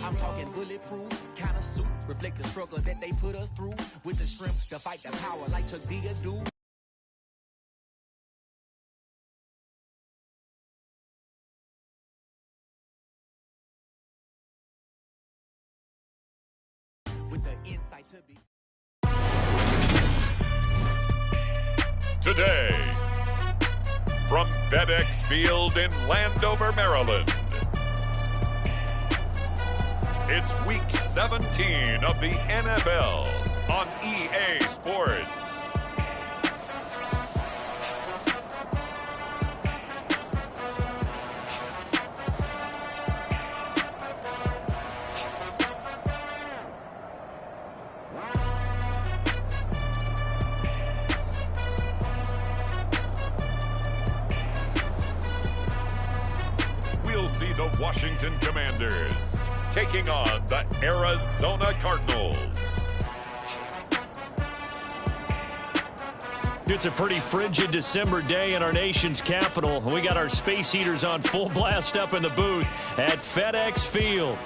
I'm talking bulletproof, kind of suit, reflect the struggle that they put us through, with the strength to fight the power like Chuck D do. With the insight to be. Today, from FedEx Field in Landover, Maryland, it's Week 17 of the NFL on EA Sports. We'll see the Washington Commanders taking on the Arizona Cardinals. It's a pretty frigid December day in our nation's capital. We got our space heaters on full blast up in the booth at FedEx Field.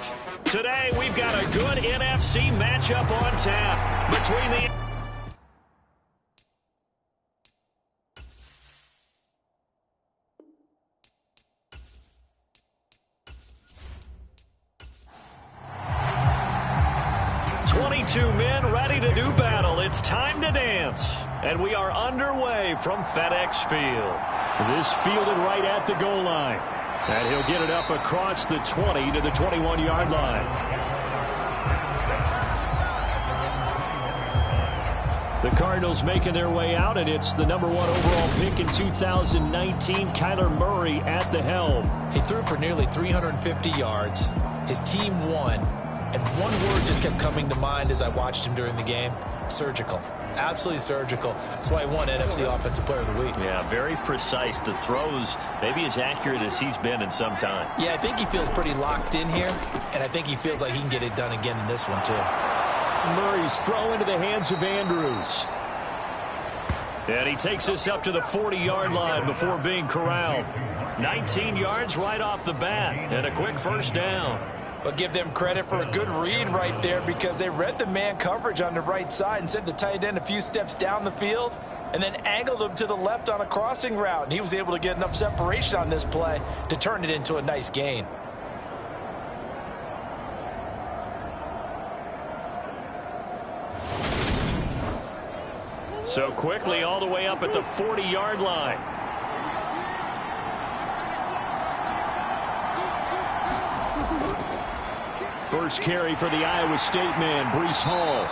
Today, we've got a good NFC matchup on tap between the... Two men ready to do battle. It's time to dance. And we are underway from FedEx Field. This fielded right at the goal line. And he'll get it up across the 20 to the 21-yard line. The Cardinals making their way out, and it's the #1 overall pick in 2019, Kyler Murray at the helm. He threw for nearly 350 yards. His team won. And one word just kept coming to mind as I watched him during the game: surgical. Absolutely surgical. That's why he won NFC Offensive Player of the Week. Yeah, very precise. The throws maybe as accurate as he's been in some time. Yeah, I think he feels pretty locked in here, and I think he feels like he can get it done again in this one, too. Murray's throw into the hands of Andrews. And he takes us up to the 40-yard line before being corralled. 19 yards right off the bat, and a quick first down. But give them credit for a good read right there, because they read the man coverage on the right side and sent the tight end a few steps down the field and then angled him to the left on a crossing route. And he was able to get enough separation on this play to turn it into a nice gain. So quickly all the way up at the 40-yard line. First carry for the Iowa State man, Breece Hall.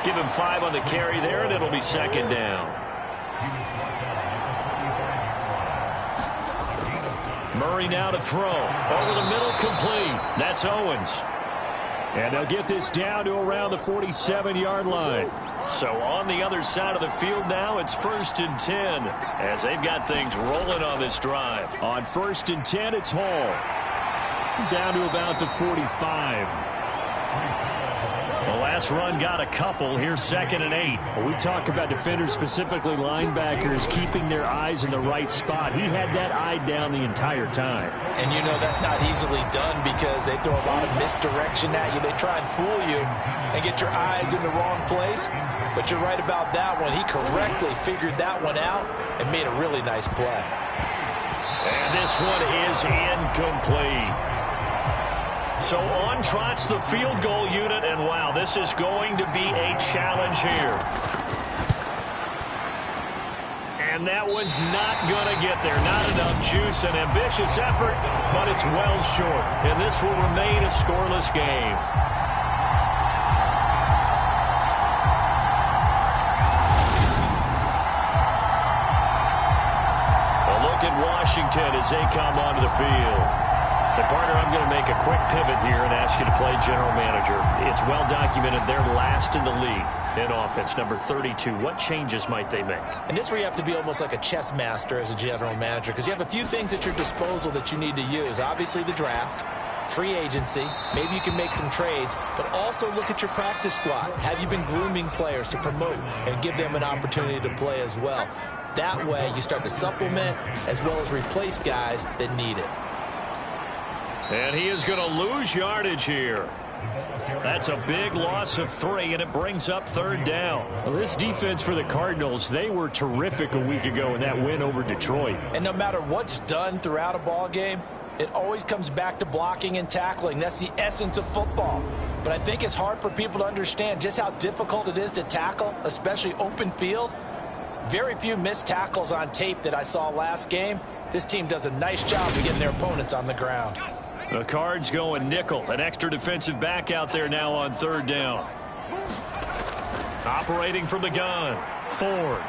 Give him 5 on the carry there, and it'll be second down. Murray now to throw. Over the middle, complete. That's Owens. And they'll get this down to around the 47-yard line. So on the other side of the field now, it's 1st and 10, as they've got things rolling on this drive. On 1st and 10, it's Hall. Down to about the 45. The last run got a couple. Here's 2nd and 8. Well, we talk about defenders, specifically linebackers, keeping their eyes in the right spot. He had that eye down the entire time. And you know that's not easily done, because they throw a lot of misdirection at you. They try and fool you and get your eyes in the wrong place. But you're right about that one. He correctly figured that one out and made a really nice play. And this one is incomplete. So on trots the field goal unit, and wow, this is going to be a challenge here. And that one's not going to get there. Not enough juice. An ambitious effort, but it's well short. And this will remain a scoreless game. A look at Washington as they come onto the field. And partner, I'm going to make a quick pivot here and ask you to play general manager. It's well documented they're last in the league in offense, number 32. What changes might they make? And this is where you have to be almost like a chess master as a general manager, because you have a few things at your disposal that you need to use. Obviously the draft, free agency, maybe you can make some trades, but also look at your practice squad. Have you been grooming players to promote and give them an opportunity to play as well? That way you start to supplement as well as replace guys that need it. And he is going to lose yardage here. That's a big loss of 3, and it brings up 3rd down. Well, this defense for the Cardinals, they were terrific a week ago in that win over Detroit. And no matter what's done throughout a ball game, it always comes back to blocking and tackling. That's the essence of football. But I think it's hard for people to understand just how difficult it is to tackle, especially open field. Very few missed tackles on tape that I saw last game. This team does a nice job of getting their opponents on the ground. The Cards going nickel. An extra defensive back out there now on 3rd down. Operating from the gun. Ford.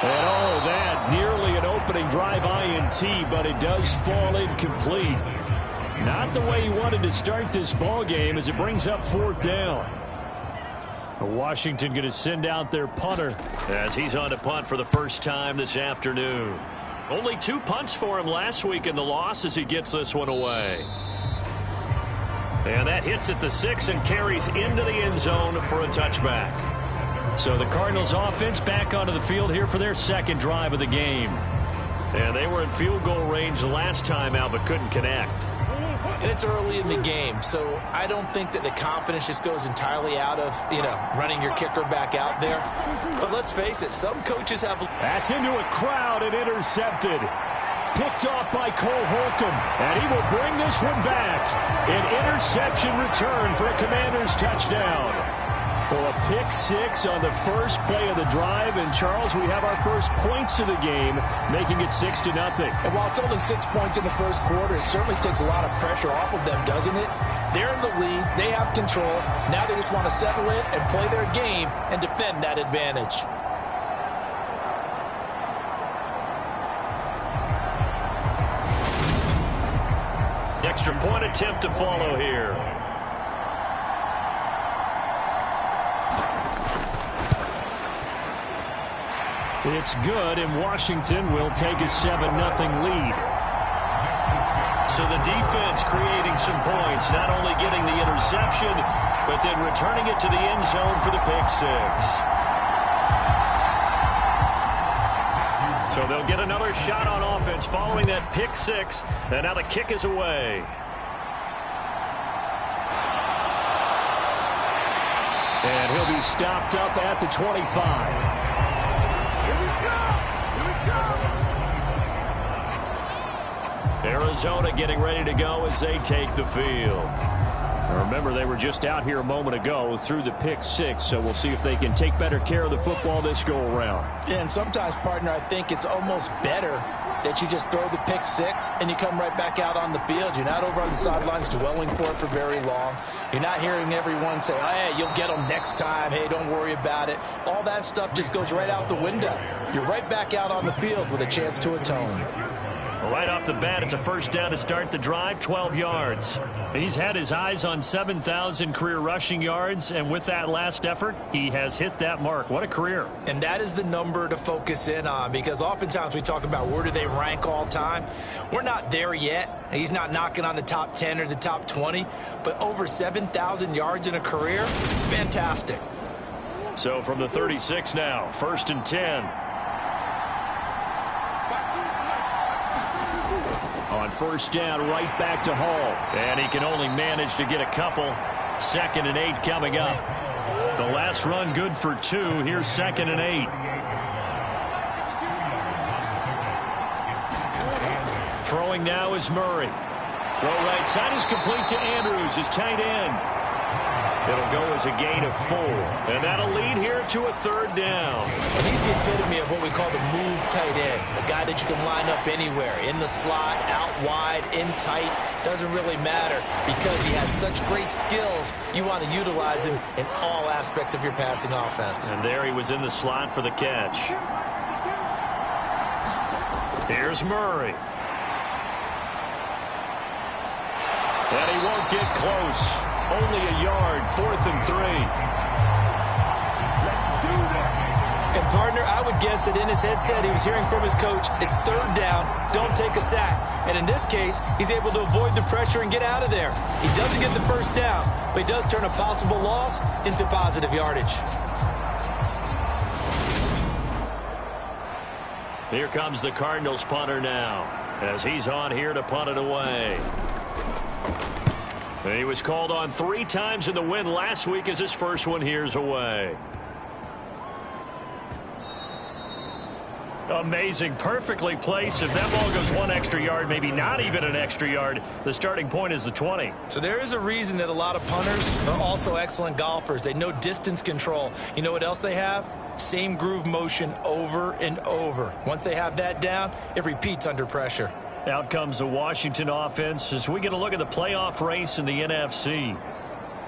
And oh, that nearly an opening drive INT, but it does fall incomplete. Not the way he wanted to start this ball game as it brings up 4th down. Washington going to send out their punter as he's on to punt for the first time this afternoon. Only 2 punts for him last week in the loss as he gets this one away. And that hits at the 6 and carries into the end zone for a touchback. So the Cardinals offense back onto the field here for their 2nd drive of the game. And they were in field goal range last time out but couldn't connect. And it's early in the game, so I don't think that the confidence just goes entirely out of, running your kicker back out there. But let's face it, some coaches have... That's into a crowd and intercepted. Picked off by Cole Holcomb, and he will bring this one back. An interception return for a Commanders touchdown. Well, a pick 6 on the first play of the drive. And, Charles, we have our first points of the game, making it 6-0. And while it's only 6 points in the first quarter, it certainly takes a lot of pressure off of them, doesn't it? They're in the lead. They have control. Now they just want to settle in and play their game and defend that advantage. Extra point attempt to follow here. It's good, and Washington will take a 7-0 lead. So the defense creating some points, not only getting the interception, but then returning it to the end zone for the pick 6. So they'll get another shot on offense following that pick 6, and now the kick is away. And he'll be stopped up at the 25. Arizona getting ready to go as they take the field. Remember, they were just out here a moment ago through the pick 6, so we'll see if they can take better care of the football this go-around. Yeah, and sometimes, partner, I think it's almost better that you just throw the pick 6 and you come right back out on the field. You're not over on the sidelines dwelling for it for very long. You're not hearing everyone say, oh, hey, you'll get them next time. Hey, don't worry about it. All that stuff just goes right out the window. You're right back out on the field with a chance to atone. Right off the bat, it's a first down to start the drive, 12 yards. He's had his eyes on 7,000 career rushing yards, and with that last effort, he has hit that mark. What a career. And that is the number to focus in on, because oftentimes we talk about where do they rank all time. We're not there yet. He's not knocking on the top 10 or the top 20, but over 7,000 yards in a career, fantastic. So from the 36 now, 1st and 10. On first down, right back to Hall. And he can only manage to get a couple. 2nd and 8 coming up. The last run good for 2. Here's 2nd and 8. Throwing now is Murray. Throw right side is complete to Andrews, his tight end. It'll go as a gain of 4. And that'll lead here to a 3rd down. And he's the epitome of what we call the move tight end. A guy that you can line up anywhere. In the slot, out wide, in tight. Doesn't really matter because he has such great skills. You want to utilize him in all aspects of your passing offense. And there he was in the slot for the catch. Here's Murray. And he won't get close. Only a yard, 4th and 3. And, partner, I would guess that in his headset he was hearing from his coach, it's 3rd down, don't take a sack. And in this case, he's able to avoid the pressure and get out of there. He doesn't get the first down, but he does turn a possible loss into positive yardage. Here comes the Cardinals punter now as he's on here to punt it away. And he was called on 3 times in the win last week as his first one here's away. Amazing, perfectly placed. If that ball goes 1 extra yard, maybe not even an extra yard, the starting point is the 20. So there is a reason that a lot of punters are also excellent golfers. They know distance control. You know what else they have? Same groove motion over and over. Once they have that down, it repeats under pressure. Out comes the Washington offense as we get a look at the playoff race in the NFC.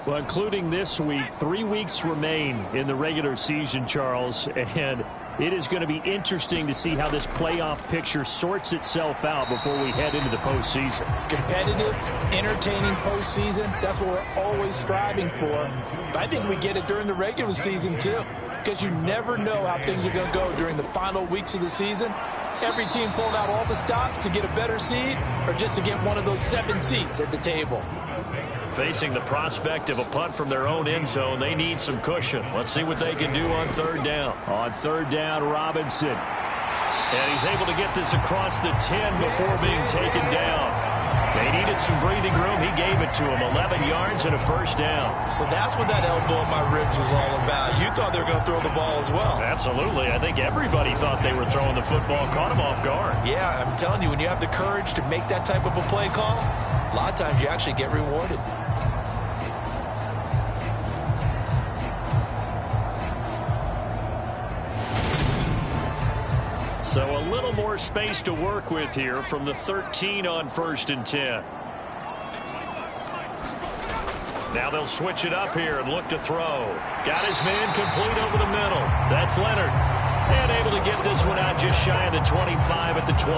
Well, including this week, 3 weeks remain in the regular season, Charles, and it is going to be interesting to see how this playoff picture sorts itself out before we head into the postseason. Competitive, entertaining postseason, that's what we're always striving for. But I think we get it during the regular season, too, because you never know how things are going to go during the final weeks of the season. Every team pulling out all the stops to get a better seed or just to get one of those 7 seats at the table. Facing the prospect of a punt from their own end zone, they need some cushion. Let's see what they can do on 3rd down. On 3rd down, Robinson. And he's able to get this across the 10 before being taken down. They needed some breathing room. He gave it to him. 11 yards and a 1st down. So that's what that elbow in my ribs was all about. You thought they were going to throw the ball as well. Absolutely. I think everybody thought they were throwing the football. Caught him off guard. Yeah, I'm telling you, when you have the courage to make that type of a play call, a lot of times you actually get rewarded. So a little more space to work with here from the 13 on 1st and 10. Now they'll switch it up here and look to throw. Got his man complete over the middle. That's Leonard. And able to get this one out just shy of the 25 at the 24.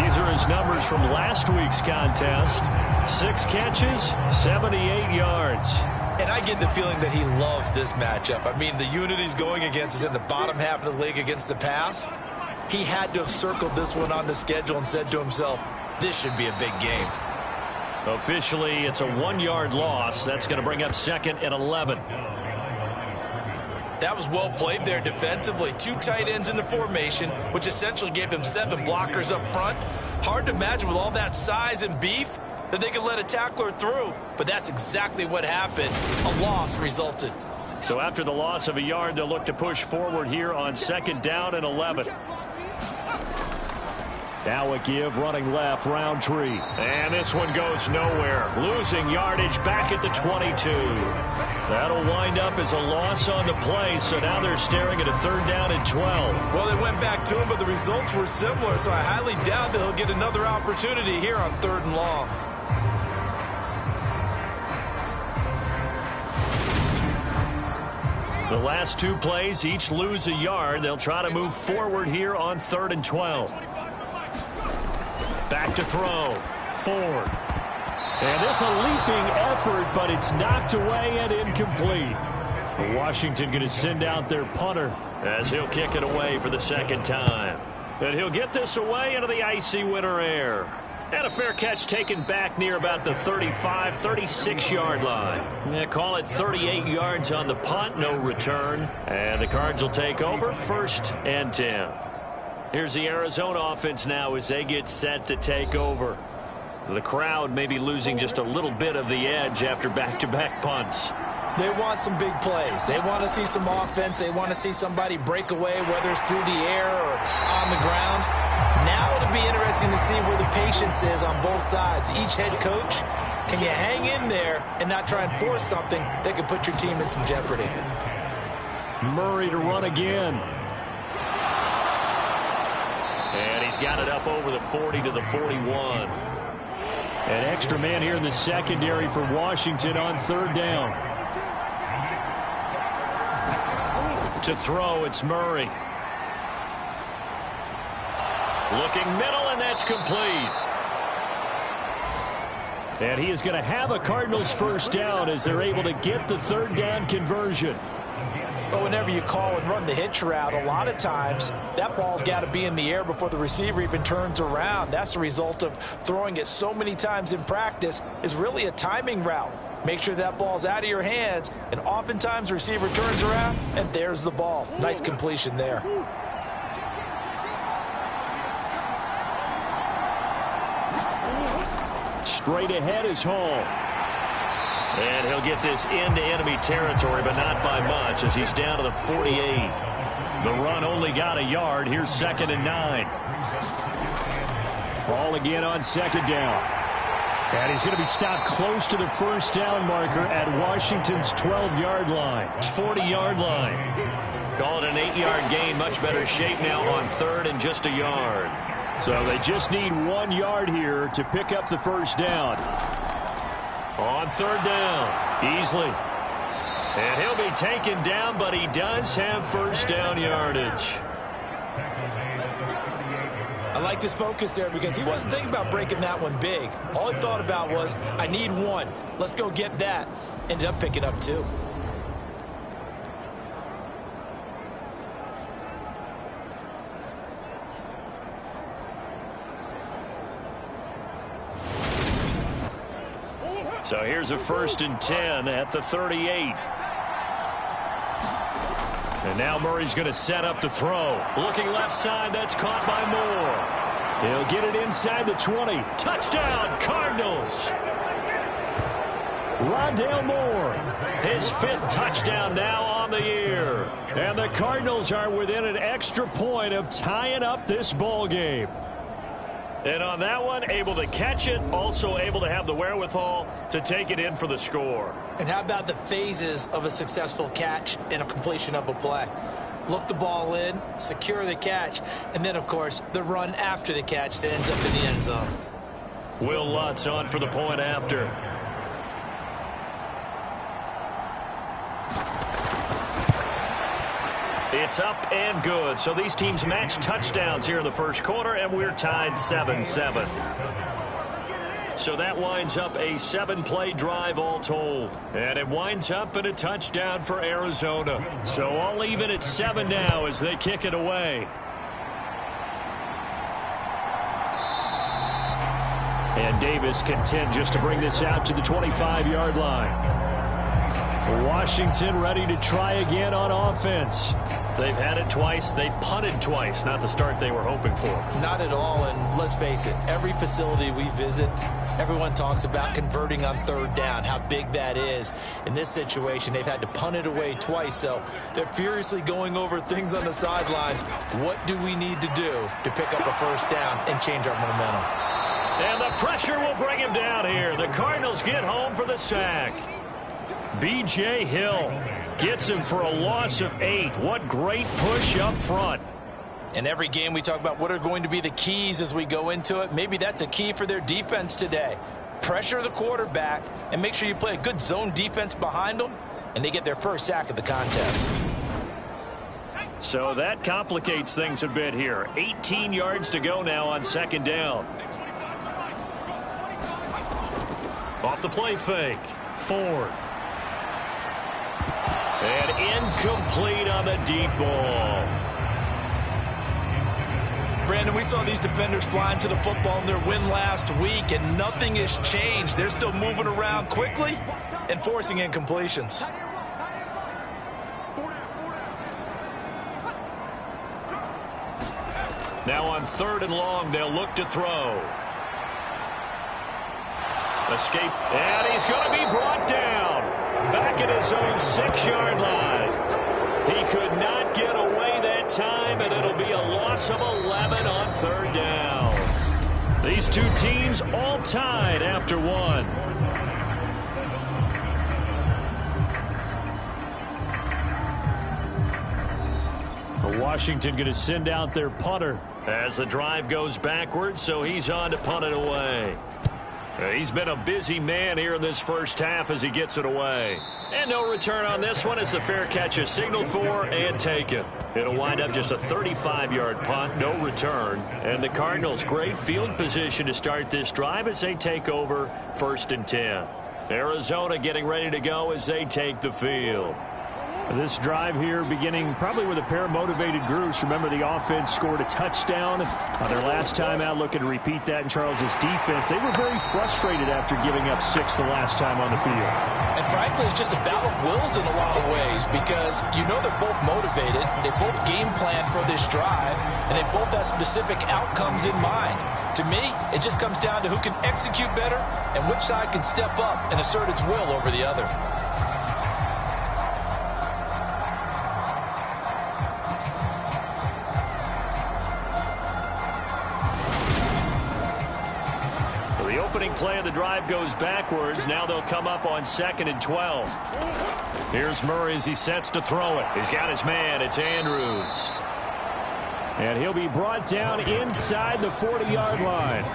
These are his numbers from last week's contest. 6 catches, 78 yards. And I get the feeling that he loves this matchup. I mean, the unit he's going against is in the bottom half of the league against the pass. He had to have circled this one on the schedule and said to himself, this should be a big game. Officially, it's a 1-yard loss. That's going to bring up 2nd and 11. That was well played there defensively. 2 tight ends in the formation, which essentially gave them 7 blockers up front. Hard to imagine with all that size and beef that they could let a tackler through, but that's exactly what happened. A loss resulted. So after the loss of a yard, they'll look to push forward here on 2nd down and 11. Now a give, running left, Roundtree. And this one goes nowhere. Losing yardage back at the 22. That'll wind up as a loss on the play, so now they're staring at a 3rd down and 12. Well, they went back to him, but the results were similar, so I highly doubt that he'll get another opportunity here on 3rd and long. The last 2 plays each lose a yard. They'll try to move forward here on 3rd and 12. Back to throw. Ford. And this a leaping effort, but it's knocked away and incomplete. Washington going to send out their punter as he'll kick it away for the 2nd time. And he'll get this away into the icy winter air. And a fair catch taken back near about the 35, 36-yard line. Yeah, call it 38 yards on the punt, no return. And the Cards will take over 1st and 10. Here's the Arizona offense now as they get set to take over. The crowd may be losing just a little bit of the edge after back-to-back punts. They want some big plays. They want to see some offense. They want to see somebody break away, whether it's through the air or on the ground. Now it'll be interesting to see where the patience is on both sides. Each head coach, can you hang in there and not try and force something that could put your team in some jeopardy? Murray to run again. And he's got it up over the 40 to the 41. An extra man here in the secondary for Washington on 3rd down. To throw, it's Murray. Looking middle, and that's complete. And he is going to have a Cardinals 1st down as they're able to get the 3rd down conversion. But whenever you call and run the hitch route, a lot of times that ball's got to be in the air before the receiver even turns around. That's the result of throwing it so many times in practice. Is really a timing route. Make sure that ball's out of your hands, and oftentimes the receiver turns around, and there's the ball. Nice completion there. straight ahead is Hall. And he'll get this into enemy territory, but not by much as he's down to the 48. The run only got a yard. Here's 2nd and 9. Ball again on 2nd down. And he's going to be stopped close to the first down marker at Washington's 12-yard line. 40-yard line. Call it an 8-yard gain. Much better shape now on 3rd and just a yard. So they just need 1 yard here to pick up the first down. On 3rd down, easily. And he'll be taken down, but he does have first down yardage. I like this focus there because he wasn't thinking about breaking that one big. All he thought about was, I need 1. Let's go get that. Ended up picking up 2. So here's a 1st and 10 at the 38. And now Murray's going to set up the throw. Looking left side, that's caught by Moore. He'll get it inside the 20. Touchdown, Cardinals. Rondale Moore. His 5th touchdown now on the year. And the Cardinals are within an extra point of tying up this ball game. And on that one, able to catch it, also able to have the wherewithal to take it in for the score. And how about the phases of a successful catch and a completion of a play? Look the ball in, secure the catch, and then, of course, the run after the catch that ends up in the end zone. Will Lutz on for the point after. It's up and good. So these teams match touchdowns here in the first quarter, and we're tied 7-7. So that winds up a 7-play drive all told. And it winds up in a touchdown for Arizona. So all even at 7 now as they kick it away. And Davis content just to bring this out to the 25-yard line. Washington ready to try again on offense. They've had it twice. They've punted twice. Not the start they were hoping for. Not at all, and let's face it, every facility we visit, everyone talks about converting on 3rd down, how big that is. In this situation, they've had to punt it away twice, so they're furiously going over things on the sidelines. What do we need to do to pick up a first down and change our momentum? And the pressure will bring him down here. The Cardinals get home for the sack. B.J. Hill gets him for a loss of 8. What great push up front. In every game we talk about what are going to be the keys as we go into it. Maybe that's a key for their defense today. Pressure the quarterback and make sure you play a good zone defense behind them, and they get their first sack of the contest. So that complicates things a bit here. 18 yards to go now on 2nd down. Off the play fake. 4th. And incomplete on the deep ball. Brandon, we saw these defenders flying to the football in their win last week, and nothing has changed. They're still moving around quickly and forcing incompletions. Now on 3rd and long, they'll look to throw. Escape, and he's going to be brought down. Back at his own 6-yard line. He could not get away that time, and it'll be a loss of 11 on 3rd down. These two teams all tied after 1. Washington going to send out their punter. As the drive goes backwards, so he's on to punt it away. He's been a busy man here in this first half as he gets it away. And no return on this one as the fair catch is signaled for and taken. It'll wind up just a 35-yard punt, no return. And the Cardinals, great field position to start this drive as they take over 1st and 10. Arizona getting ready to go as they take the field. This drive here beginning probably with a pair of motivated groups. Remember, the offense scored a touchdown on their last time out. Looking to repeat that in Charles's defense. They were very frustrated after giving up 6 the last time on the field. And frankly, it's just a battle of wills in a lot of ways because you know they're both motivated. They both game plan for this drive, and they both have specific outcomes in mind. To me, it just comes down to who can execute better and which side can step up and assert its will over the other. So the opening play of the drive goes backwards. Now they'll come up on 2nd and 12. Here's Murray as he sets to throw it. He's got his man. It's Andrews. And he'll be brought down inside the 40-yard line.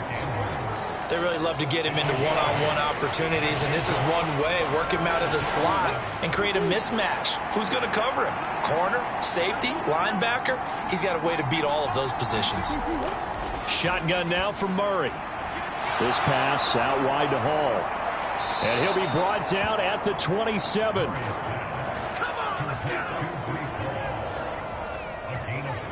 They really love to get him into one-on-one opportunities, and this is one way. Work him out of the slot and create a mismatch. Who's going to cover him? Corner, safety, linebacker? He's got a way to beat all of those positions. Shotgun now for Murray. This pass out wide to Hall. And he'll be brought down at the 27.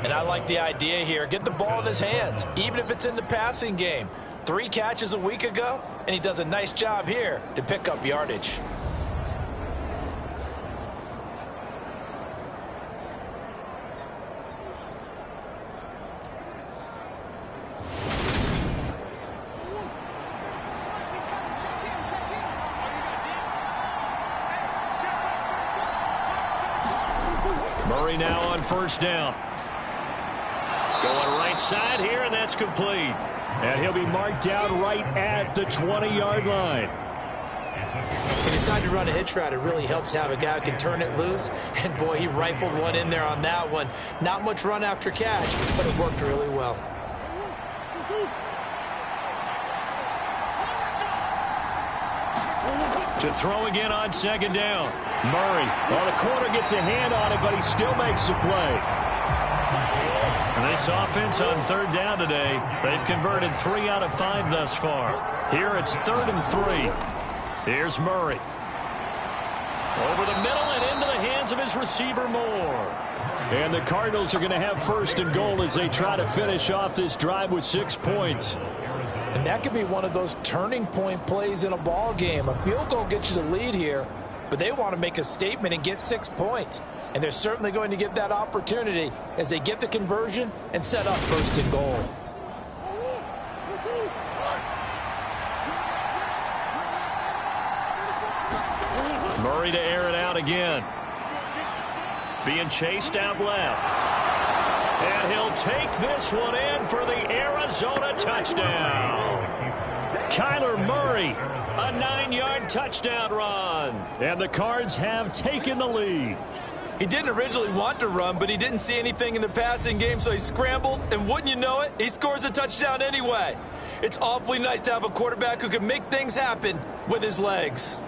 And I like the idea here. Get the ball in his hands, even if it's in the passing game. 3 catches a week ago, and he does a nice job here to pick up yardage. Murray now on 1st down. Going right side here, and that's complete. And he'll be marked down right at the 20-yard line. He decided to run a hitch route. It really helped to have a guy who can turn it loose. And, boy, he rifled one in there on that one. Not much run after catch, but it worked really well. To throw again on 2nd down. Murray. Well, the corner gets a hand on it, but he still makes the play. And this offense on 3rd down today, they've converted 3 out of 5 thus far. Here it's 3rd and 3. Here's Murray. Over the middle and into the hands of his receiver Moore. And the Cardinals are going to have 1st and goal as they try to finish off this drive with 6 points. And that could be one of those turning point plays in a ball game. A field goal gets you the lead here, but they want to make a statement and get 6 points. And they're certainly going to get that opportunity as they get the conversion and set up 1st and goal. Murray to air it out again. Being chased out left. And he'll take this one in for the Arizona touchdown. Kyler Murray, a 9-yard touchdown run. And the Cards have taken the lead. He didn't originally want to run, but he didn't see anything in the passing game, so he scrambled, and wouldn't you know it, he scores a touchdown anyway. It's awfully nice to have a quarterback who can make things happen with his legs.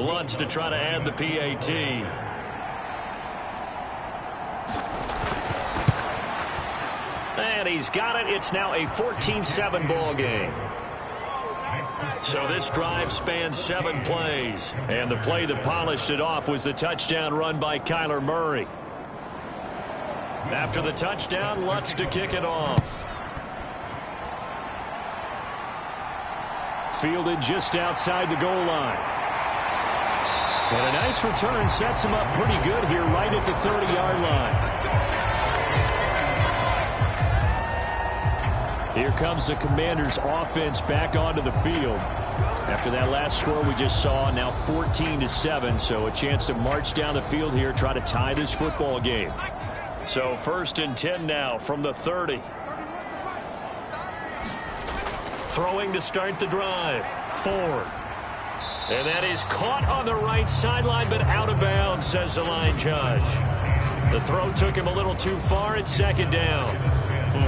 Lutz to try to add the PAT. And he's got it. It's now a 14-7 ball game. So this drive spans 7 plays. And the play that polished it off was the touchdown run by Kyler Murray. After the touchdown, Lutz to kick it off. Fielded just outside the goal line. And a nice return sets him up pretty good here right at the 30-yard line. Here comes the Commanders' offense back onto the field. After that last score we just saw, now 14-7, so a chance to march down the field here, try to tie this football game. So 1st and 10 now from the 30. Throwing to start the drive. Ford. And that is caught on the right sideline, but out of bounds, says the line judge. The throw took him a little too far at 2nd down.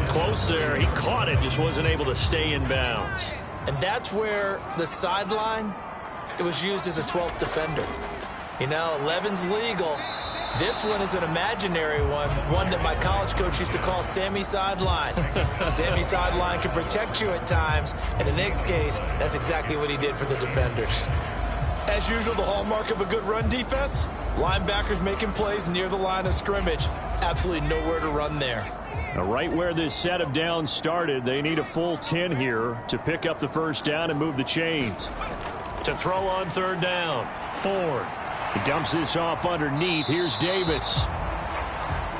Close there. He caught it, just wasn't able to stay in bounds. And that's where the sideline, it was used as a 12th defender. You know, 11's legal. This one is an imaginary one that my college coach used to call Sammy Sideline. Sammy Sideline can protect you at times, and in this case, that's exactly what he did for the defenders. As usual, the hallmark of a good run defense, linebackers making plays near the line of scrimmage. Absolutely nowhere to run there. Now, right where this set of downs started, they need a full 10 here to pick up the 1st down and move the chains. To throw on 3rd down, Ford. He dumps this off underneath. Here's Davis.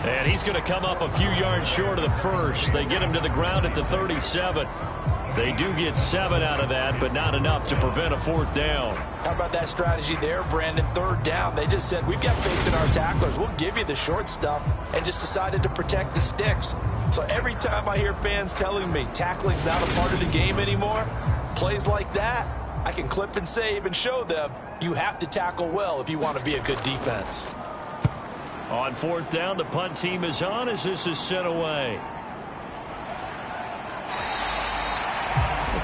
And he's going to come up a few yards short of the first. They get him to the ground at the 37. They do get 7 out of that, but not enough to prevent a 4th down. How about that strategy there, Brandon? 3rd down. They just said, we've got faith in our tacklers. We'll give you the short stuff, and just decided to protect the sticks. So every time I hear fans telling me tackling's not a part of the game anymore, plays like that, I can clip and save and show them you have to tackle well if you want to be a good defense. On 4th down, the punt team is on as this is sent away.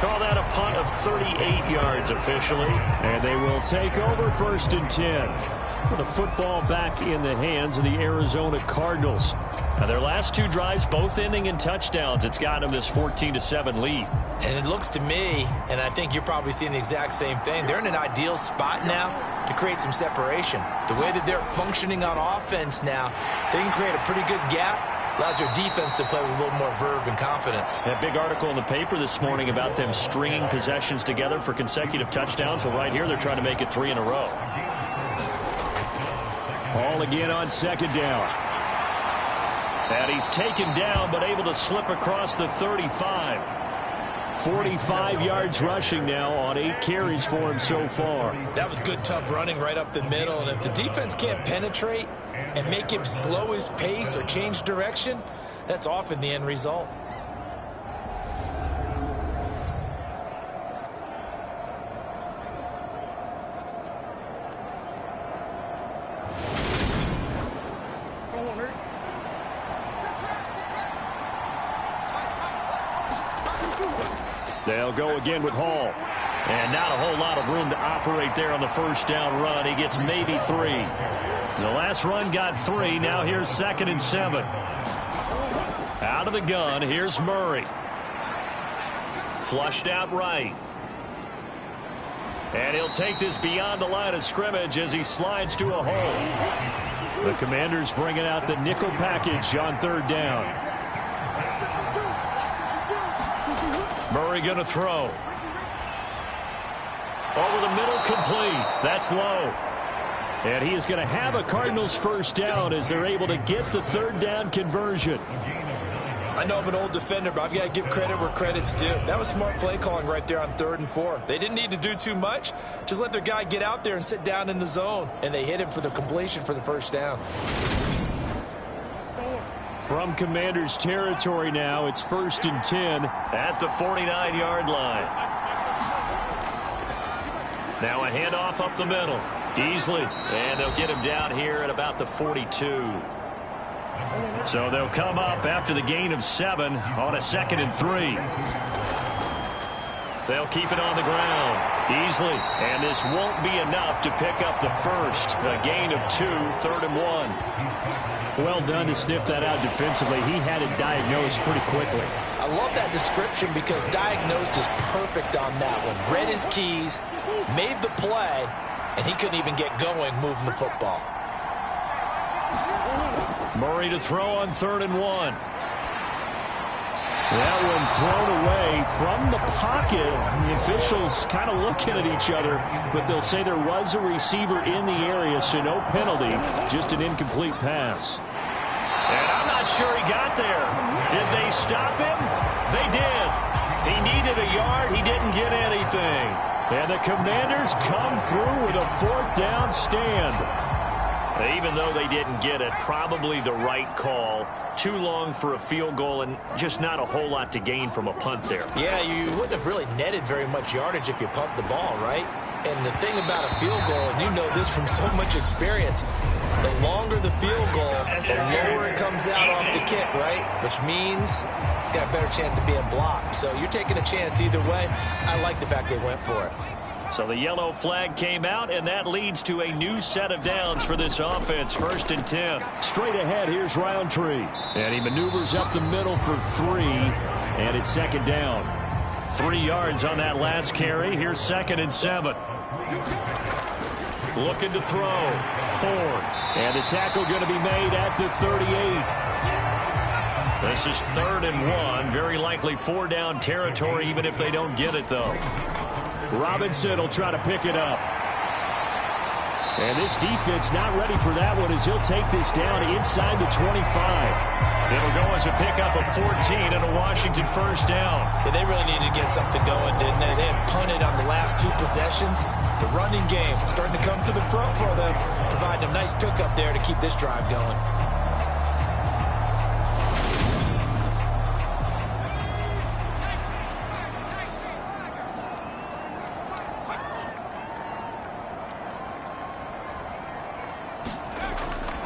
Call that a punt of 38 yards officially. And they will take over 1st and 10. With the football back in the hands of the Arizona Cardinals. Now their last 2 drives, both ending in touchdowns. It's gotten them this 14-7 lead. And it looks to me, and I think you're probably seeing the exact same thing, they're in an ideal spot now to create some separation. The way that they're functioning on offense now, they can create a pretty good gap. Allows your defense to play with a little more verve and confidence. That big article in the paper this morning about them stringing possessions together for consecutive touchdowns. Well, right here, they're trying to make it 3 in a row. Ball again on 2nd down. And he's taken down, but able to slip across the 35. 45 yards rushing now on 8 carries for him so far. That was good, tough running right up the middle. And if the defense can't penetrate and make him slow his pace or change direction, that's often the end result. They'll go again with Hall. And not a whole lot of room to operate there on the 1st down run. He gets maybe 3. The last run got 3. Now here's 2nd and 7. Out of the gun, here's Murray. Flushed out right. And he'll take this beyond the line of scrimmage as he slides to a hole. The Commanders bringing out the nickel package on 3rd down. Murray going to throw. Over the middle, complete. That's low. And he is going to have a Cardinals 1st down as they're able to get the 3rd down conversion. I know I'm an old defender, but I've got to give credit where credit's due. That was smart play calling right there on 3rd and 4. They didn't need to do too much. Just let their guy get out there and sit down in the zone. And they hit him for the completion for the 1st down. From Commanders territory now, it's 1st and 10 at the 49-yard line. Now a handoff up the middle. Easily. And they'll get him down here at about the 42. So they'll come up after the gain of 7 on a 2nd and 3. They'll keep it on the ground easily. And this won't be enough to pick up the first. A gain of 2, 3rd and 1. Well done to sniff that out defensively. He had it diagnosed pretty quickly. I love that description because diagnosed is perfect on that one. Read his keys, made the play, and he couldn't even get going moving the football. Murray to throw on 3rd and 1. That one thrown away from the pocket. The officials kind of looking at each other, but they'll say there was a receiver in the area, so no penalty, just an incomplete pass. And I'm not sure he got there. Did they stop him? They did. He needed a yard. He didn't get anything. And the Commanders come through with a 4th down stand. Even though they didn't get it, probably the right call. Too long for a field goal and just not a whole lot to gain from a punt there. Yeah, you wouldn't have really netted very much yardage if you pumped the ball, right? And the thing about a field goal, and you know this from so much experience, the longer the field goal, the lower it comes out off the kick, right? Which means it's got a better chance of being blocked. So you're taking a chance either way. I like the fact they went for it. So the yellow flag came out, and that leads to a new set of downs for this offense. 1st and 10. Straight ahead, here's Roundtree. And he maneuvers up the middle for 3, and it's 2nd down. 3 yards on that last carry. Here's 2nd and 7. Looking to throw. Ford. And the tackle going to be made at the 38. This is 3rd and 1. Very likely 4-down territory, even if they don't get it, though. Robinson will try to pick it up. And this defense not ready for that one as he'll take this down inside the 25. It'll go as a pickup of 14 and a Washington first down. Yeah, they really needed to get something going, didn't they? They had punted on the last 2 possessions. The running game starting to come to the front for them, providing a nice pickup there to keep this drive going.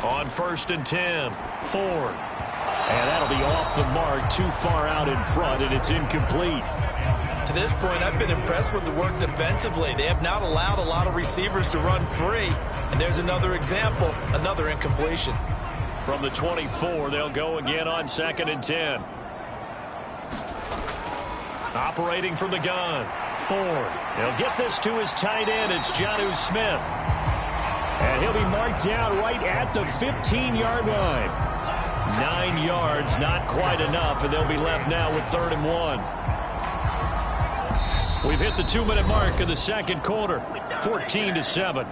On 1st and 10, Ford. And that'll be off the mark, too far out in front, and it's incomplete. To this point, I've been impressed with the work defensively. They have not allowed a lot of receivers to run free. And there's another example, another incompletion. From the 24, they'll go again on 2nd and 10. Operating from the gun, Ford. He'll get this to his tight end. It's Jonnu Smith. And he'll be marked down right at the 15-yard line. 9 yards, not quite enough, and they'll be left now with 3rd and 1. We've hit the 2-minute mark of the second quarter, 14-7.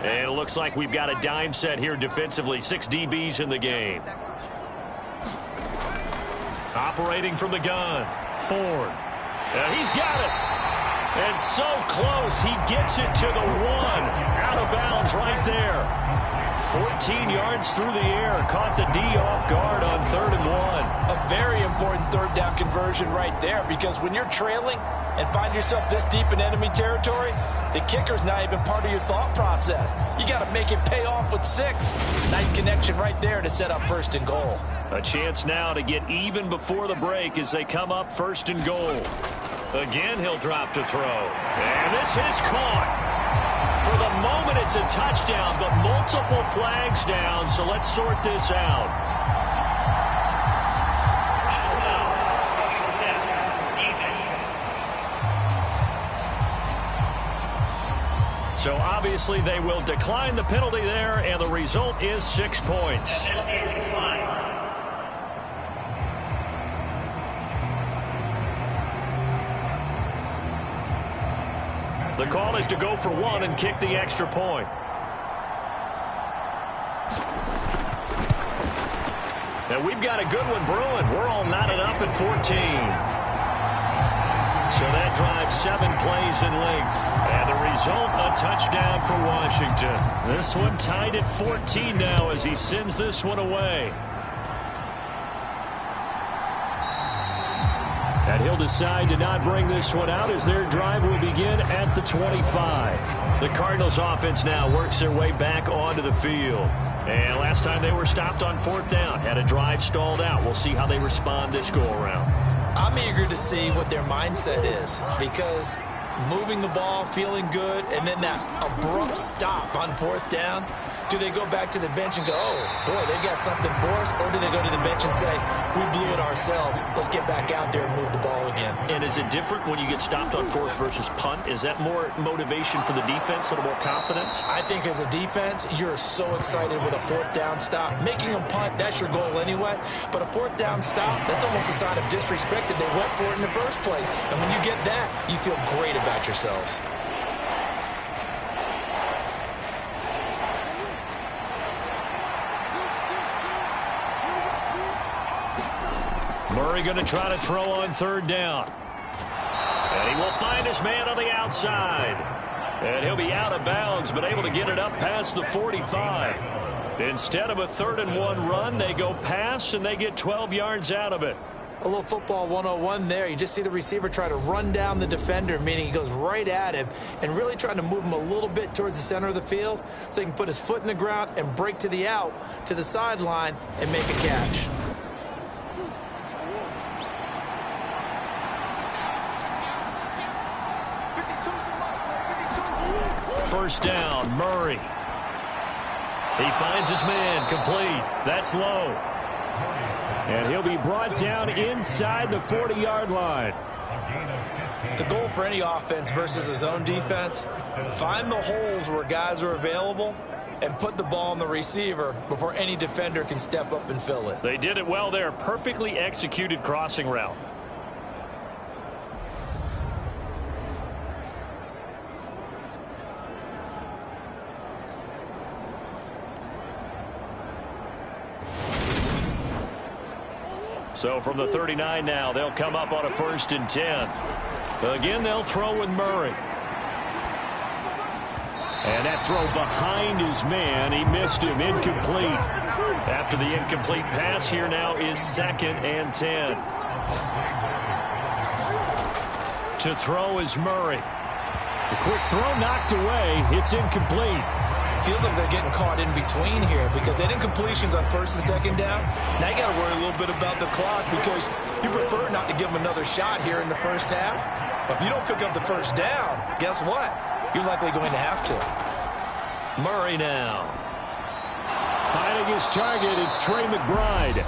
And it looks like we've got a dime set here defensively. 6 DBs in the game. Operating from the gun, Ford. He's got it. And so close, he gets it to the 1. Out of bounds right there. 14 yards through the air. Caught the D off guard on 3rd and 1. A very important 3rd down conversion right there, because when you're trailing and find yourself this deep in enemy territory, the kicker's not even part of your thought process. You got to make it pay off with 6. Nice connection right there to set up 1st and goal. A chance now to get even before the break as they come up 1st and goal. Again, he'll drop to throw. And this is caught. For the moment, it's a touchdown, but multiple flags down, so let's sort this out. So obviously they will decline the penalty there, and the result is 6 points. The call is to go for 1 and kick the extra point. And we've got a good one brewing. We're all knotted up at 14. So that drives 7 plays in length. And the result, a touchdown for Washington. This one tied at 14 now as he sends this one away. And he'll decide to not bring this one out as their drive will begin at the 25. The Cardinals offense now works their way back onto the field. And last time they were stopped on 4th down, had a drive stalled out. We'll see how they respond this go-around. I'm eager to see what their mindset is, because moving the ball, feeling good, and then that abrupt stop on 4th down, do they go back to the bench and go, oh, boy, they've got something for us? Or do they go to the bench and say, we blew it ourselves. Let's get back out there and move the ball again. And is it different when you get stopped on 4th versus punt? Is that more motivation for the defense, a little more confidence? I think as a defense, you're so excited with a 4th down stop. Making them punt, that's your goal anyway. But a 4th down stop, that's almost a sign of disrespect that they went for it in the first place. And when you get that, you feel great about yourselves. Murray going to try to throw on 3rd down. And he will find his man on the outside. And he'll be out of bounds, but able to get it up past the 45. Instead of a 3rd and 1 run, they go pass, and they get 12 yards out of it. A little football 101 there. You just see the receiver try to run down the defender, meaning he goes right at him and really trying to move him a little bit towards the center of the field so he can put his foot in the ground and break to the out, to the sideline, and make a catch. First down, Murray. He finds his man, complete. That's low. And he'll be brought down inside the 40-yard line. The goal for any offense versus a zone defense, find the holes where guys are available and put the ball on the receiver before any defender can step up and fill it. They did it well there. Perfectly executed crossing route. So from the 39 now, they'll come up on a 1st and 10. Again, they'll throw with Murray. And that throw behind his man, he missed him, incomplete. After the incomplete pass, here now is 2nd and 10. To throw is Murray. A quick throw knocked away. It's incomplete. Feels like they're getting caught in between here because they had incompletions on 1st and 2nd down. Now you got to worry a little bit about the clock because you prefer not to give them another shot here in the first half. But if you don't pick up the 1st down, guess what? You're likely going to have to. Murray now. Finding his target, it's Trey McBride.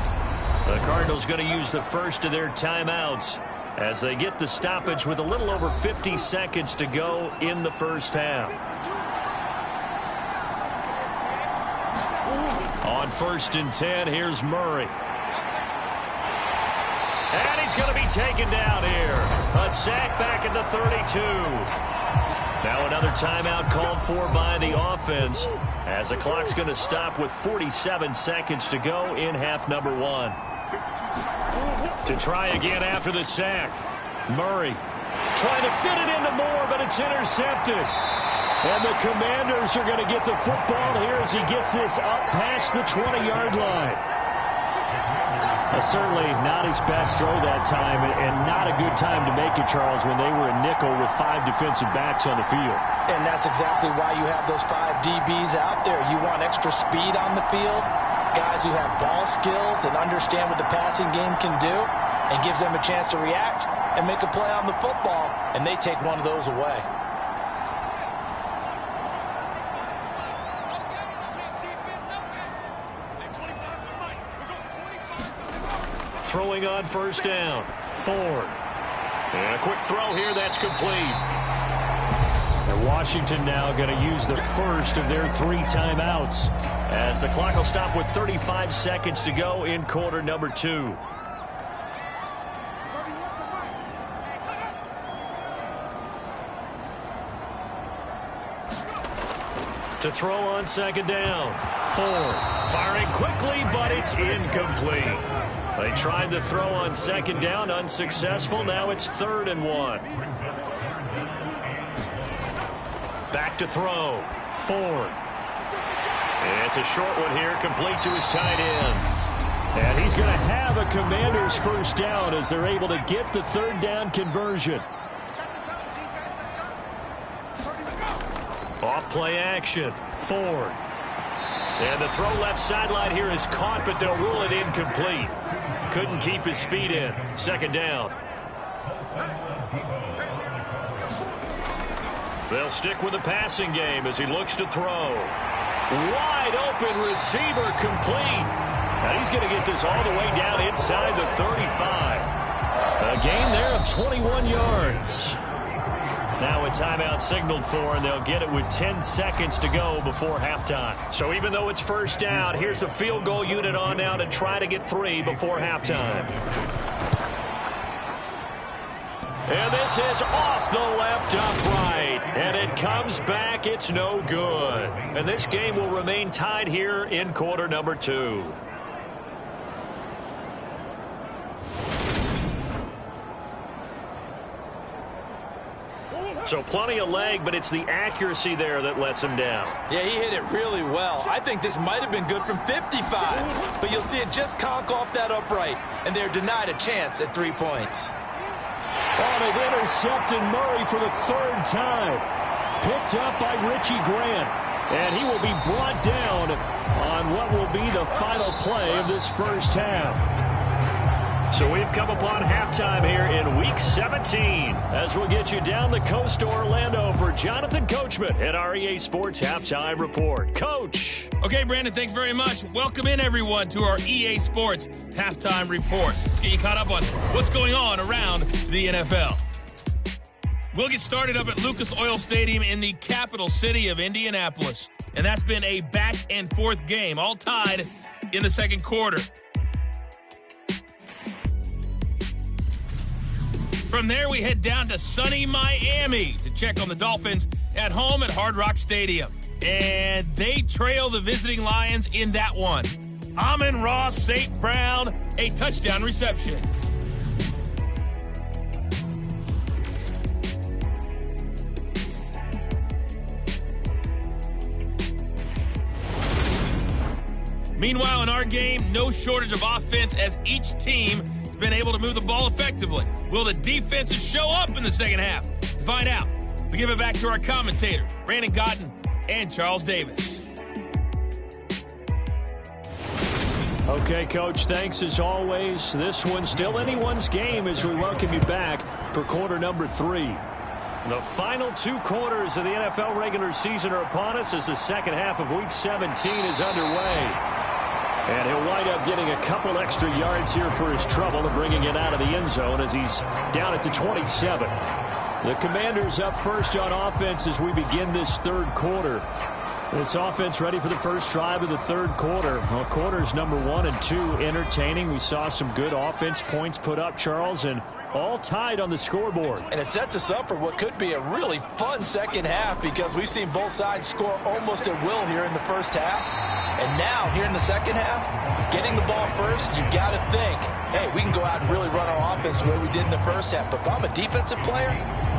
The Cardinals going to use the first of their timeouts as they get the stoppage with a little over 50 seconds to go in the first half. On 1st and 10, here's Murray. And he's going to be taken down here. A sack back at the 32. Now another timeout called for by the offense as the clock's going to stop with 47 seconds to go in half number 1. To try again after the sack. Murray trying to fit it into Moore, but it's intercepted. And the Commanders are going to get the football here as he gets this up past the 20-yard line. Certainly not his best throw that time, and not a good time to make it, Charles, when they were a nickel with 5 defensive backs on the field. And that's exactly why you have those 5 DBs out there. You want extra speed on the field, guys who have ball skills and understand what the passing game can do, and gives them a chance to react and make a play on the football, and they take one of those away. Throwing on 1st down. Ford. And a quick throw here. That's complete. And Washington now going to use the first of their 3 timeouts as the clock will stop with 35 seconds to go in quarter number 2. To throw on 2nd down. Ford firing quickly, but it's incomplete. They tried to throw on 2nd down, unsuccessful. Now it's 3rd and 1. Back to throw. Ford. It's a short one here, complete to his tight end. And he's going to have a Commander's 1st down as they're able to get the 3rd down conversion. Off play action. Ford. And the throw left sideline here is caught, but they'll rule it incomplete. Couldn't keep his feet in. 2nd down. They'll stick with the passing game as he looks to throw. Wide open receiver complete. And he's going to get this all the way down inside the 35. A gain there of 21 yards. Now a timeout signaled for, and they'll get it with 10 seconds to go before halftime. So even though it's 1st down, here's the field goal unit on now to try to get 3 before halftime. And this is off the left upright. And it comes back. It's no good. And this game will remain tied here in quarter number 2. So plenty of leg, but it's the accuracy there that lets him down. Yeah, he hit it really well. I think this might have been good from 55. But you'll see it just conk off that upright, and they're denied a chance at 3 points. Oh, they've intercepted Murray for the 3rd time. Picked up by Richie Grant. And he will be brought down on what will be the final play of this first half. So we've come upon halftime here in Week 17 as we'll get you down the coast to Orlando for Jonathan Coachman at our EA Sports Halftime Report. Coach. Okay, Brandon, thanks very much. Welcome in, everyone, to our EA Sports Halftime Report. Let's get you caught up on what's going on around the NFL. We'll get started up at Lucas Oil Stadium in the capital city of Indianapolis. And that's been a back-and-forth game, all tied in the second quarter. From there, we head down to sunny Miami to check on the Dolphins at home at Hard Rock Stadium. And they trail the visiting Lions in that one. Amon-Ra St. Brown, a touchdown reception. Meanwhile, in our game, no shortage of offense as each team has been able to move the ball effectively. Will the defenses show up in the second half? To find out, we give it back to our commentators, Brandon Cotton and Charles Davis. Okay, Coach, thanks as always. This one's still anyone's game as we welcome you back for quarter number 3. The final 2 quarters of the NFL regular season are upon us as the second half of Week 17 is underway. And he'll wind up getting a couple extra yards here for his trouble and bringing it out of the end zone as he's down at the 27. The Commanders up first on offense as we begin this third quarter. This offense ready for the first drive of the third quarter. Well, quarters number 1 and 2 entertaining. We saw some good offense points put up, Charles, and all tied on the scoreboard. And it sets us up for what could be a really fun second half because we've seen both sides score almost at will here in the first half. And now, here in the second half, getting the ball first, you've got to think, hey, we can go out and really run our offense the way we did in the first half. But if I'm a defensive player,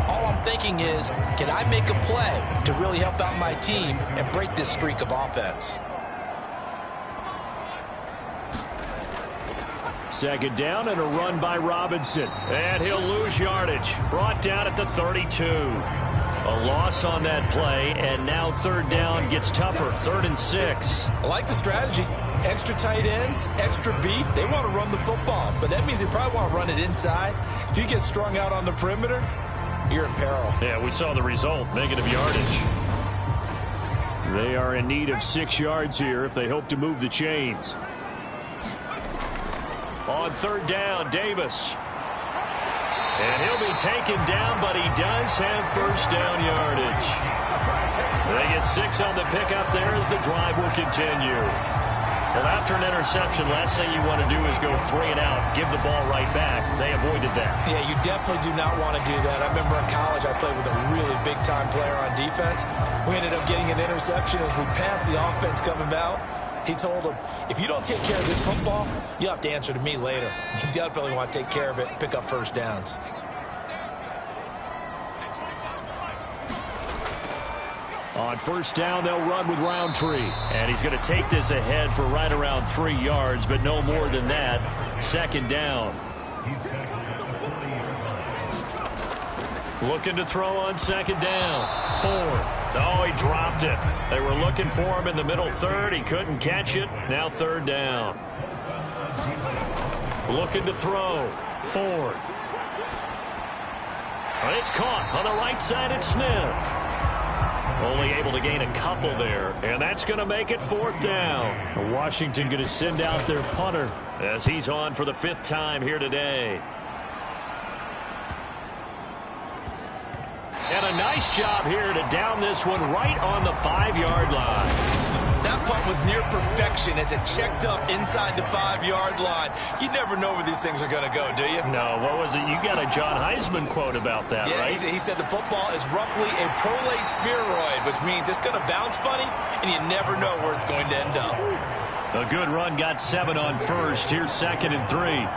all I'm thinking is, can I make a play to really help out my team and break this streak of offense? Second down and a run by Robinson. And he'll lose yardage. Brought down at the 32. A loss on that play, and now third down gets tougher. 3rd and 6. I like the strategy. Extra tight ends, extra beef. They want to run the football, but that means they probably want to run it inside. If you get strung out on the perimeter, you're in peril. Yeah, we saw the result. Negative yardage. They are in need of 6 yards here if they hope to move the chains. On third down, Davis. And he'll be taken down, but he does have first down yardage. They get 6 on the pickup there as the drive will continue. Well, after an interception, last thing you want to do is go 3 and out, give the ball right back. They avoided that. Yeah, you definitely do not want to do that. I remember in college I played with a really big-time player on defense. We ended up getting an interception as we passed the offense coming out. He told him, if you don't take care of this football, you'll have to answer to me later. You definitely want to take care of it and pick up first downs. On first down, they'll run with Roundtree. And he's going to take this ahead for right around 3 yards, but no more than that. Second down. Looking to throw on second down. Ford. Oh, he dropped it. They were looking for him in the middle third. He couldn't catch it. Now third down. Looking to throw. Ford. But it's caught on the right side at Smith. Only able to gain a couple there, and that's going to make it 4th down. Washington going to send out their punter as he's on for the 5th time here today. And a nice job here to down this one right on the 5-yard line. That punt was near perfection as it checked up inside the 5-yard line. You never know where these things are going to go, do you? No, what was it? You got a John Heisman quote about that, yeah, right? He said the football is roughly a prolate spheroid, which means it's going to bounce funny, and you never know where it's going to end up. A good run got 7 on first. Here's 2nd and 3.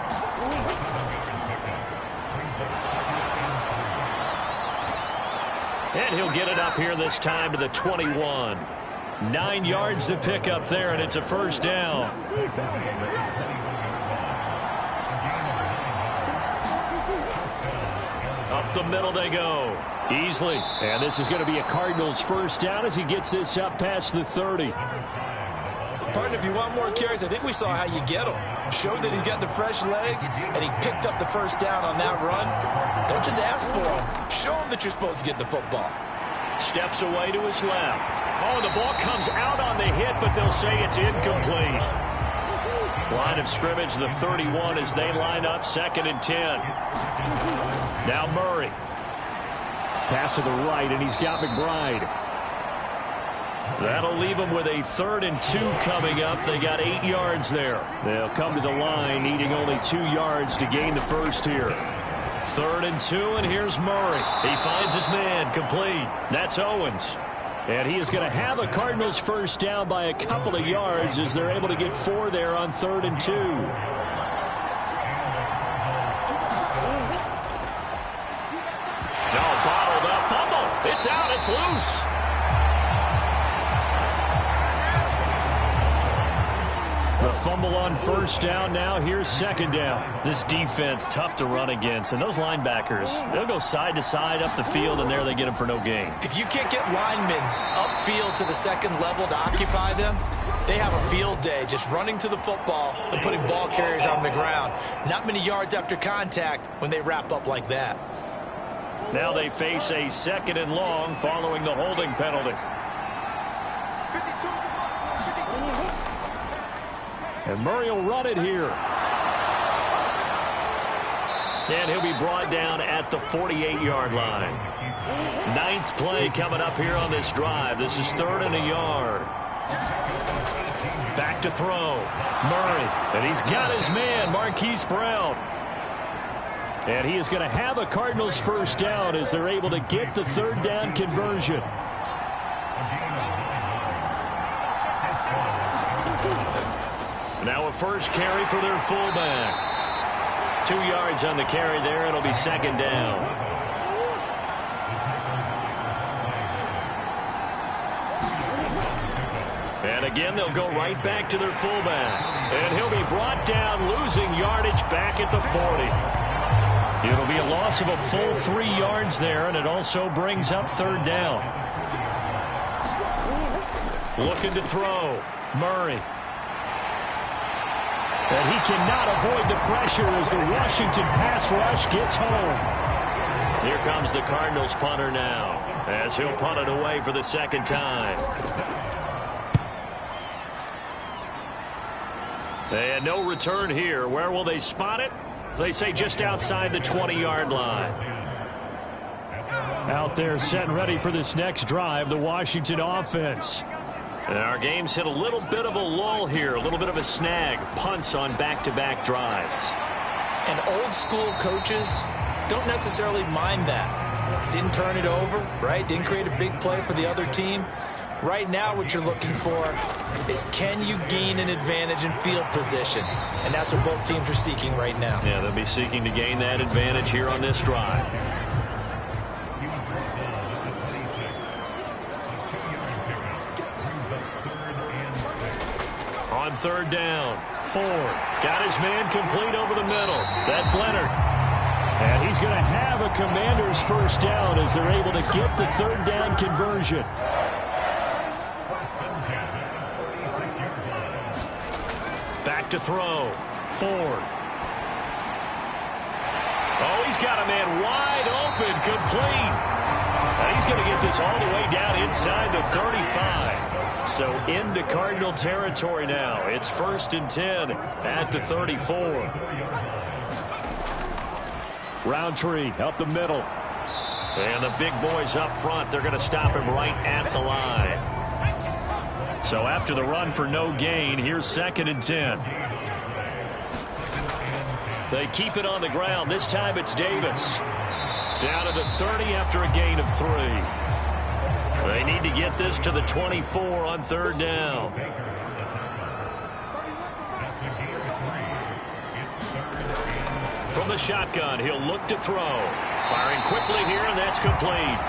And he'll get it up here this time to the 21. 9 yards to pick up there, and it's a first down. Up the middle they go. Easily. And this is going to be a Cardinals first down as he gets this up past the 30. Partner, if you want more carries, I think we saw how you get him. Showed that he's got the fresh legs, and he picked up the first down on that run. Don't just ask for him. Show him that you're supposed to get the football. Steps away to his left. Oh, the ball comes out on the hit, but they'll say it's incomplete. Line of scrimmage, the 31 as they line up, 2nd and 10. Now Murray. Pass to the right, and he's got McBride. That'll leave them with a 3rd and 2 coming up. They got 8 yards there. They'll come to the line, needing only 2 yards to gain the first here. 3rd and 2, and here's Murray. He finds his man, complete. That's Owens. And he is going to have a Cardinals first down by a couple of yards as they're able to get 4 there on 3rd and 2. Bottled up, fumble. It's out, it's loose. The fumble on first down now. Here's 2nd down. This defense, tough to run against. And those linebackers, they'll go side to side up the field, and there they get them for no gain. If you can't get linemen upfield to the 2nd level to occupy them, they have a field day just running to the football and putting ball carriers on the ground. Not many yards after contact when they wrap up like that. Now they face a 2nd and long following the holding penalty. And Murray will run it here. And he'll be brought down at the 48-yard line. 9th play coming up here on this drive. This is 3rd and a yard. Back to throw. Murray. And he's got his man, Marquise Brown. And he is going to have a Cardinals first down as they're able to get the 3rd down conversion. Now a first carry for their fullback. 2 yards on the carry there. It'll be 2nd down. And again, they'll go right back to their fullback. And he'll be brought down, losing yardage back at the 40. It'll be a loss of a full 3 yards there, and it also brings up 3rd down. Looking to throw. Murray. And he cannot avoid the pressure as the Washington pass rush gets home. Here comes the Cardinals punter now, as he'll punt it away for the 2nd time. And no return here. Where will they spot it? They say just outside the 20-yard line. Out there set and ready for this next drive, the Washington offense. And our game's hit a little bit of a lull here, a little bit of a snag. Punts on back-to-back drives. And old school coaches don't necessarily mind that. Didn't turn it over, right? Didn't create a big play for the other team. Right now what you're looking for is, can you gain an advantage in field position? And that's what both teams are seeking right now. Yeah, they'll be seeking to gain that advantage here on this drive. On 3rd down, Ford got his man complete over the middle. That's Leonard. And he's going to have a Commanders first down as they're able to get the 3rd down conversion. Back to throw. Ford. Oh, he's got a man wide open, complete. And he's going to get this all the way down inside the 35. So into Cardinal territory now. It's 1st and 10 at the 34. Roundtree up the middle. And the big boys up front, they're going to stop him right at the line. So after the run for no gain, here's 2nd and 10. They keep it on the ground. This time it's Davis. Down to the 30 after a gain of 3. They need to get this to the 24 on 3rd down. From the shotgun, he'll look to throw. Firing quickly here, and that's complete.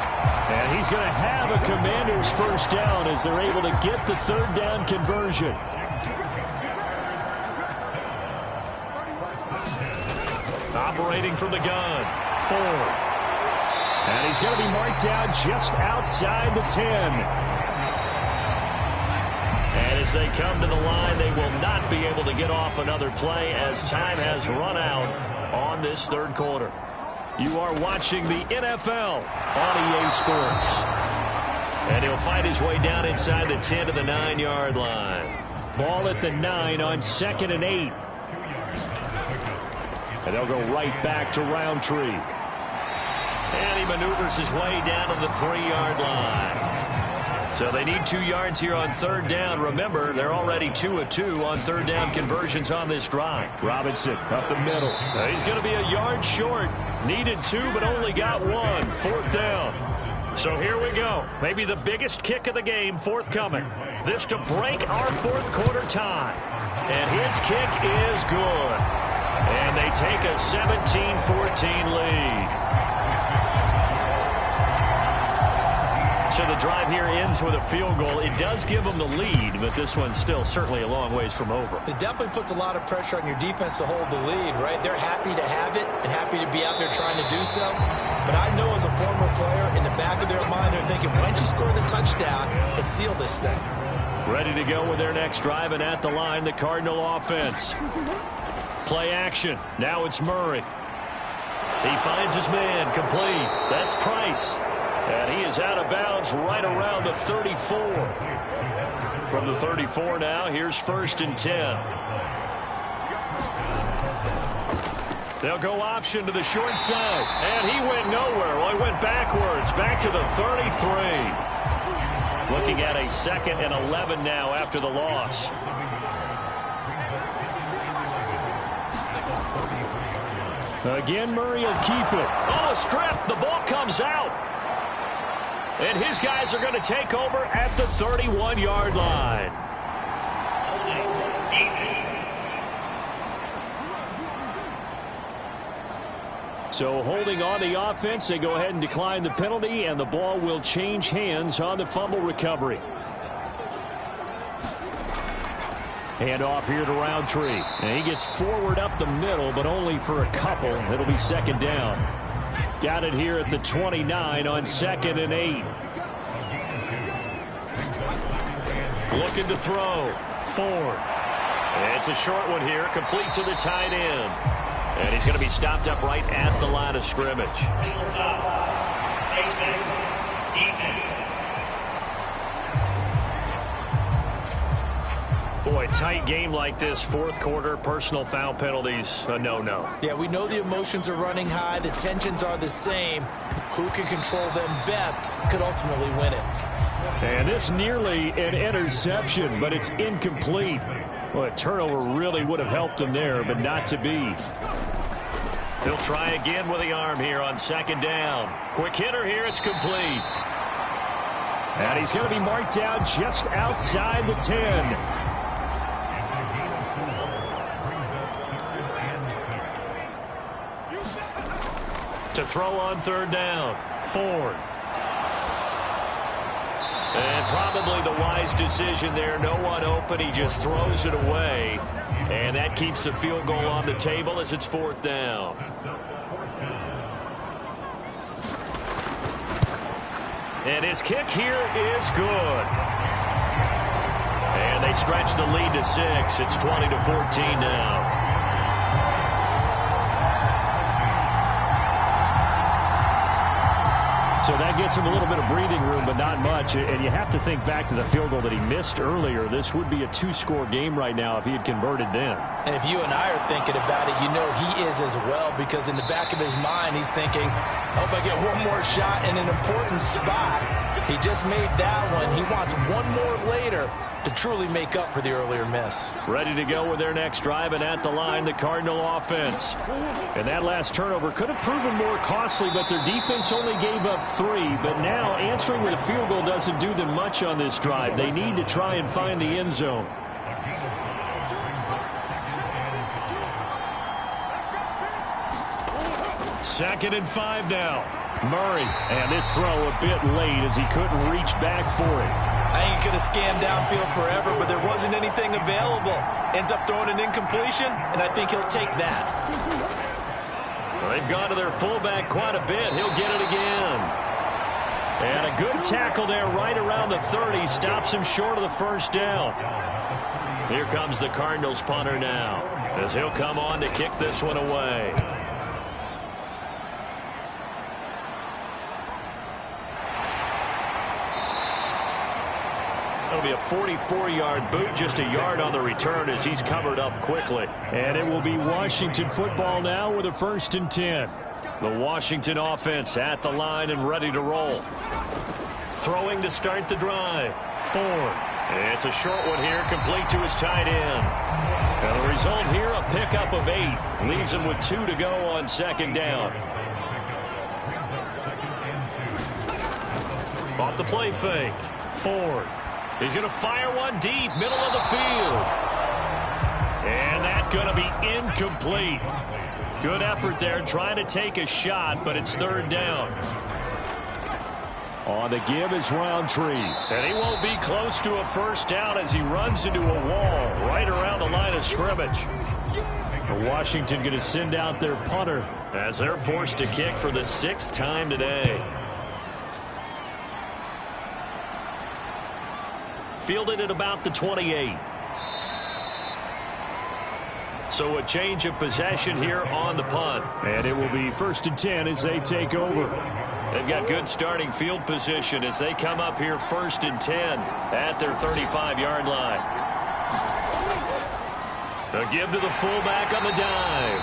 And he's going to have a Commanders first down as they're able to get the 3rd down conversion. Operating from the gun, Ford. And he's going to be marked down just outside the 10. And as they come to the line, they will not be able to get off another play as time has run out on this 3rd quarter. You are watching the NFL on EA Sports. And he'll fight his way down inside the 10 to the 9-yard line. Ball at the 9 on 2nd and 8. And they'll go right back to Roundtree. And he maneuvers his way down to the 3-yard line. So they need 2 yards here on 3rd down. Remember, they're already 2 of 2 on 3rd down conversions on this drive. Robinson up the middle. He's going to be a yard short. Needed 2, but only got 1. 4th down. So here we go. Maybe the biggest kick of the game forthcoming. This to break our fourth quarter tie. And his kick is good. And they take a 17-14 lead. So the drive here ends with a field goal. It does give them the lead, but this one's still certainly a long ways from over. It definitely puts a lot of pressure on your defense to hold the lead, right? They're happy to have it and happy to be out there trying to do so. But I know as a former player, in the back of their mind, they're thinking, why don't you score the touchdown and seal this thing? Ready to go with their next drive, and at the line, the Cardinal offense. Play action. Now it's Murray. He finds his man. Complete. That's Price. And he is out of bounds right around the 34. From the 34 now, here's 1st and 10. They'll go option to the short side. And he went nowhere. Well, he went backwards, back to the 33. Looking at a 2nd and 11 now after the loss. Again, Murray will keep it. Oh, a strip. The ball comes out. And his guys are going to take over at the 31-yard line. So holding on the offense, they go ahead and decline the penalty, and the ball will change hands on the fumble recovery. Hand off here to Roundtree. And he gets forward up the middle, but only for a couple. It'll be 2nd down. Got it here at the 29 on 2nd and 8. Looking to throw. Ford. It's a short one here, complete to the tight end. And he's going to be stopped up right at the line of scrimmage. Boy, tight game like this, fourth quarter, personal foul penalties, a no-no. Yeah, we know the emotions are running high. The tensions are the same. Who can control them best could ultimately win it. And this nearly an interception, but it's incomplete. Well, a turnover really would have helped him there, but not to be. He'll try again with the arm here on 2nd down. Quick hitter here, it's complete. And he's going to be marked down just outside the 10. To throw on 3rd down. Ford. And probably the wise decision there. No one open. He just throws it away. And that keeps the field goal on the table as it's 4th down. And his kick here is good. And they stretch the lead to 6. It's 20-14 now. So that gets him a little bit of breathing room, but not much. And you have to think back to the field goal that he missed earlier. This would be a 2-score game right now if he had converted then. And if you and I are thinking about it, you know he is as well, because in the back of his mind, he's thinking, I hope I get one more shot in an important spot. He just made that one. He wants one more later to truly make up for the earlier miss. Ready to go with their next drive, and at the line, the Cardinal offense. And that last turnover could have proven more costly, but their defense only gave up 3. But now answering with a field goal doesn't do them much on this drive. They need to try and find the end zone. Second and 5 now. Murray, and this throw a bit late as he couldn't reach back for it. I think he could have scanned downfield forever, but there wasn't anything available. Ends up throwing an incompletion, and I think he'll take that. Well, they've gone to their fullback quite a bit. He'll get it again. And a good tackle there right around the 30. Stops him short of the 1st down. Here comes the Cardinals punter now, as he'll come on to kick this one away. It'll be a 44-yard boot, just a yard on the return as he's covered up quickly. And it will be Washington football now with a 1st and 10. The Washington offense at the line and ready to roll. Throwing to start the drive. Ford. It's a short one here, complete to his tight end. And the result here, a pickup of 8. Leaves him with 2 to go on 2nd down. Off the play fake. Ford. He's going to fire one deep, middle of the field. And that's going to be incomplete. Good effort there trying to take a shot, but it's third down. On the give is Roundtree. And he won't be close to a first down as he runs into a wall right around the line of scrimmage. Washington going to send out their punter as they're forced to kick for the 6th time today. Fielded at about the 28. So a change of possession here on the punt. And it will be 1st and 10 as they take over. They've got good starting field position as they come up here 1st and 10 at their 35-yard line. A give to the fullback on the dive.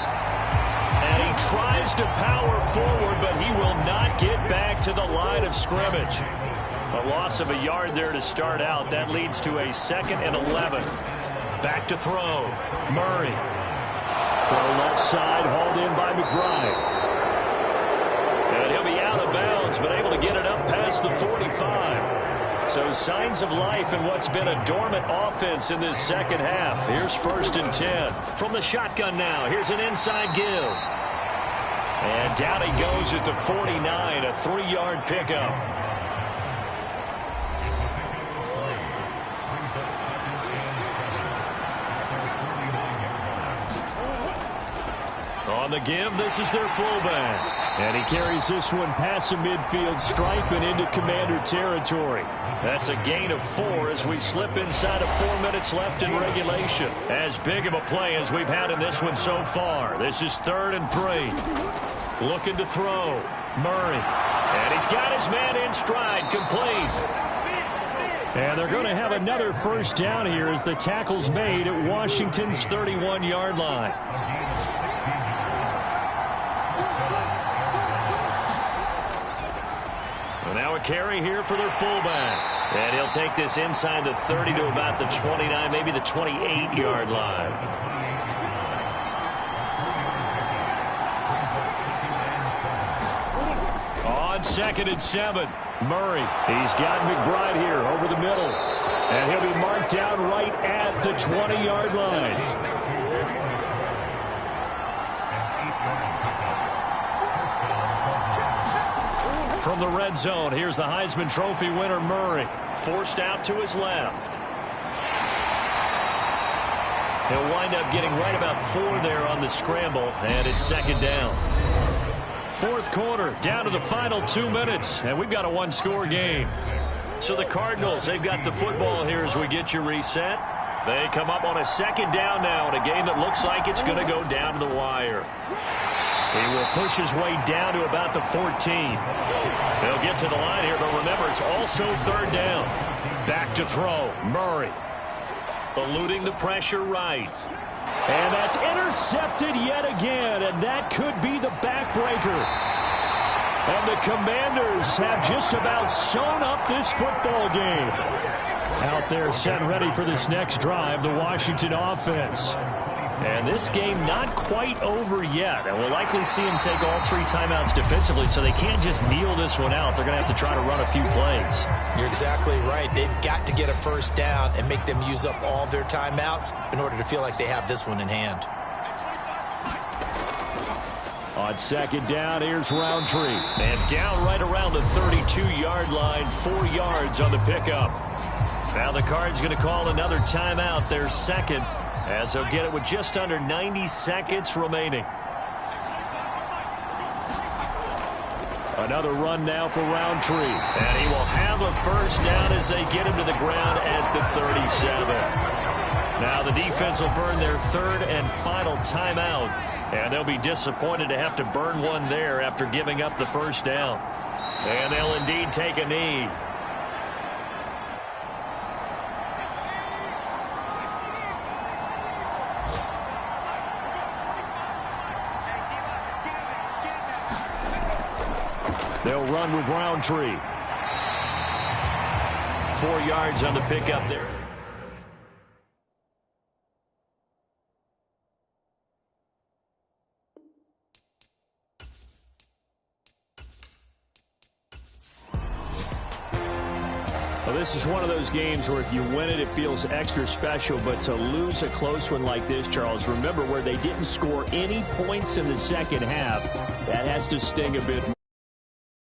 And he tries to power forward, but he will not get back to the line of scrimmage. A loss of a yard there to start out. That leads to a 2nd and 11. Back to throw. Murray. Throw left side, hauled in by McBride. And he'll be out of bounds, but able to get it up past the 45. So signs of life in what's been a dormant offense in this second half. Here's 1st and 10. From the shotgun now, here's an inside give. And down he goes at the 49, a 3-yard pickup. On the give, this is their fullback. And he carries this one past the midfield stripe and into Commander territory. That's a gain of 4 as we slip inside of 4 minutes left in regulation. As big of a play as we've had in this one so far. This is 3rd and 3. Looking to throw. Murray. And he's got his man in stride, complete. And they're going to have another first down here as the tackle's made at Washington's 31-yard line. Now a carry here for their fullback. And he'll take this inside the 30 to about the 29, maybe the 28-yard line. On 2nd and 7, Murray. He's got McBride here over the middle. And he'll be marked down right at the 20-yard line. From the red zone, here's the Heisman Trophy winner, Murray. Forced out to his left. He'll wind up getting right about 4 there on the scramble, and it's 2nd down. 4th quarter, down to the final 2 minutes, and we've got a 1-score game. So the Cardinals, they've got the football here as we get you reset. They come up on a 2nd down now in a game that looks like it's going to go down to the wire. He will push his way down to about the 14. They'll get to the line here, but remember, it's also 3rd down. Back to throw. Murray. Eluding the pressure right. And that's intercepted yet again, and that could be the backbreaker. And the Commanders have just about sewn up this football game. Out there set ready for this next drive, the Washington offense. And this game not quite over yet. And we'll likely see him take all 3 timeouts defensively, so they can't just kneel this one out. They're going to have to try to run a few plays. You're exactly right. They've got to get a first down and make them use up all their timeouts in order to feel like they have this one in hand. On 2nd down, here's Roundtree. And down right around the 32-yard line, 4 yards on the pickup. Now the Cards going to call another timeout, their 2nd. As they'll get it with just under 90 seconds remaining. Another run now for Roundtree. And he will have a first down as they get him to the ground at the 37. Now the defense will burn their 3rd and final timeout. And they'll be disappointed to have to burn one there after giving up the first down. And they'll indeed take a knee. They'll run with Roundtree. 4 yards on the pickup there. Well, this is one of those games where if you win it, it feels extra special. But to lose a close one like this, Charles, remember where they didn't score any points in the second half, that has to sting a bit more.